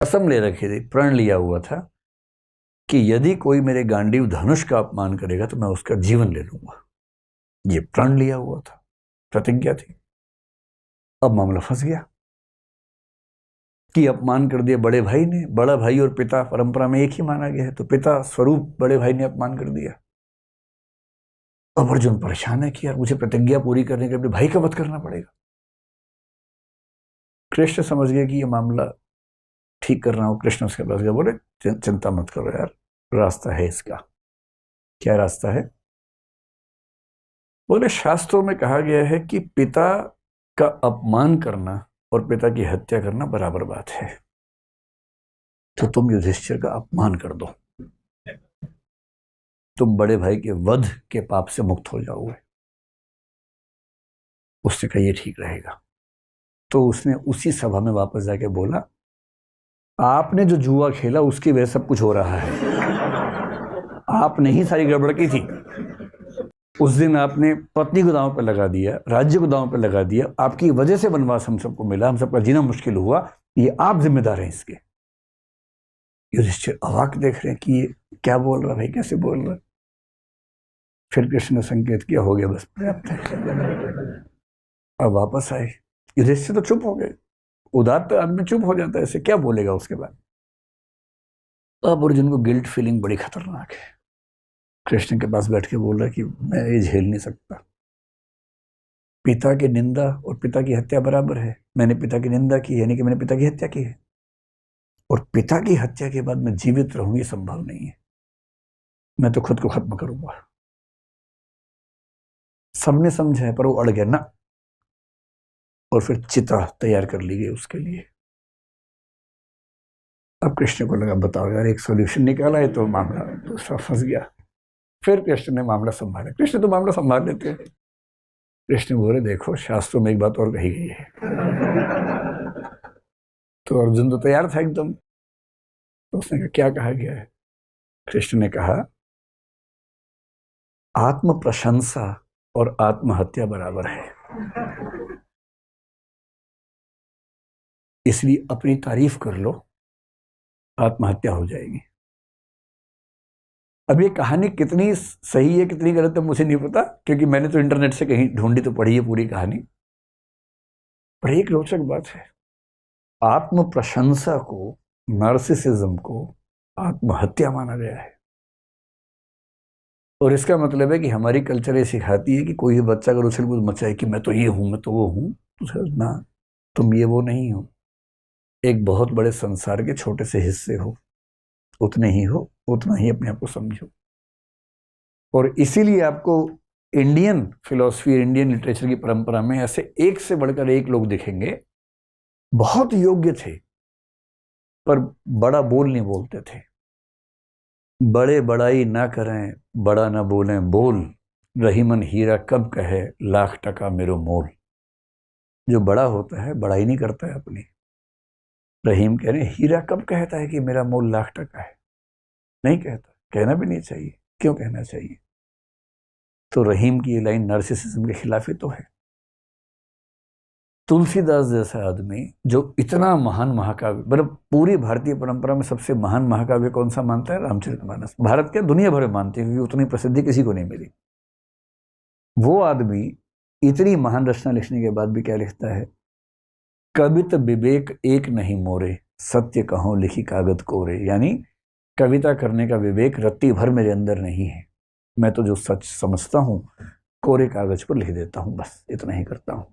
कसम ले रखी थी, प्रण लिया हुआ था कि यदि कोई मेरे गांडीव धनुष का अपमान करेगा तो मैं उसका जीवन ले लूंगा। ये प्रण लिया हुआ था, प्रतिज्ञा थी। अब मामला फंस गया कि अपमान कर दिया बड़े भाई ने। बड़ा भाई और पिता परंपरा में एक ही माना गया है, तो पिता स्वरूप बड़े भाई ने अपमान कर दिया। अब अर्जुन परेशान है कि यार मुझे प्रतिज्ञा पूरी करने के लिए अपने भाई का वध करना पड़ेगा। कृष्ण समझ गए कि ये मामला ठीक कर रहा हूं। कृष्ण उसके पास गया, बोले चिंता मत करो यार, रास्ता है इसका। क्या रास्ता है? बोले शास्त्रों में कहा गया है कि पिता का अपमान करना और पिता की हत्या करना बराबर बात है, तो तुम युधिष्ठिर का अपमान कर दो, तुम बड़े भाई के वध के पाप से मुक्त हो जाओगे। उसने कहा ये ठीक रहेगा। तो उसने उसी सभा में वापस जाके बोला, आपने जो जुआ खेला उसकी वजह सब कुछ हो रहा है। आपने ही सारी गड़बड़ की थी। उस दिन आपने पत्नी को दांव पर लगा दिया, राज्य को दांव पर लगा दिया, आपकी वजह से वनवास हम सबको मिला, हम सबका जीना मुश्किल हुआ, ये आप जिम्मेदार हैं इसके। युधिष्ठिर अवाक देख रहे हैं कि ये क्या बोल रहा है, भाई कैसे बोल रहा है। फिर कृष्ण ने संकेत किया, हो गया बस, पर्याप्त है। अब वापस आए। युधिष्ठिर तो चुप हो गए। उदात्त आदमी चुप हो जाता है, ऐसे क्या बोलेगा उसके बाद। अब अर्जुन को गिल्ट फीलिंग बड़ी खतरनाक है। कृष्ण के पास बैठ के बोल रहा है कि मैं ये झेल नहीं सकता। पिता की निंदा और पिता की हत्या बराबर है। मैंने पिता की निंदा की, यानी कि मैंने पिता की हत्या की है, और पिता की हत्या के बाद मैं जीवित रहूं ये संभव नहीं है। मैं तो खुद को खत्म करूंगा। सबने समझा है पर वो अड़ गया ना, और फिर चिता तैयार कर ली गई उसके लिए। अब कृष्ण को लगा बताओ यार, एक सॉल्यूशन निकाला है तो मामला दूसरा फंस गया। फिर कृष्ण ने मामला संभाला। कृष्ण तो मामला संभाल लेते हैं। कृष्ण बोले देखो शास्त्रों में एक बात और कही गई है। तो अर्जुन तो तैयार था एकदम। तो उसने कहा क्या कहा गया है? कृष्ण ने कहा आत्म प्रशंसा और आत्महत्या बराबर है, इसलिए अपनी तारीफ कर लो, आत्महत्या हो जाएगी। अब ये कहानी कितनी सही है कितनी गलत है मुझे नहीं पता, क्योंकि मैंने तो इंटरनेट से कहीं ढूंढी तो पढ़ी है पूरी कहानी। पर एक रोचक बात है, आत्म प्रशंसा को, नार्सिसिज्म को आत्महत्या माना गया है। और इसका मतलब है कि हमारी कल्चर ये सिखाती है कि कोई भी बच्चा अगर उछल कूद मचाए कि मैं तो ये हूं, मैं तो वो हूं, तो ना, तुम ये वो नहीं हो, एक बहुत बड़े संसार के छोटे से हिस्से हो, उतने ही हो, उतना ही अपने आप को समझो। और इसीलिए आपको इंडियन फिलॉसफी, इंडियन लिटरेचर की परंपरा में ऐसे एक से बढ़कर एक लोग दिखेंगे, बहुत योग्य थे पर बड़ा बोल नहीं बोलते थे। बड़े बड़ाई ना करें, बड़ा ना बोलें बोल, रहीमन हीरा कब कहे लाख टका मेरो मोल। जो बड़ा होता है बड़ाई नहीं करता है अपनी। रहीम कह रहे हीरा कब कहता है कि मेरा मोल लाख टका है, नहीं कहता, कहना भी नहीं चाहिए। क्यों कहना चाहिए? तो रहीम की ये लाइन नार्सिसिज्म के खिलाफ ही तो है। तुलसीदास जैसा आदमी जो इतना महान महाकाव्य, मतलब पूरी भारतीय परंपरा में सबसे महान महाकाव्य कौन सा मानता है? रामचरितमानस। भारत के दुनिया भर में मानते हैं, क्योंकि उतनी प्रसिद्धि किसी को नहीं मिली। वो आदमी इतनी महान रचना लिखने के बाद भी क्या लिखता है? कवित विवेक एक नहीं मोरे, सत्य कहो लिखी कागज कोरे। यानी कविता करने का विवेक रत्ती भर मेरे अंदर नहीं है, मैं तो जो सच समझता हूं कोरे कागज पर लिख देता हूं, बस इतना ही करता हूं।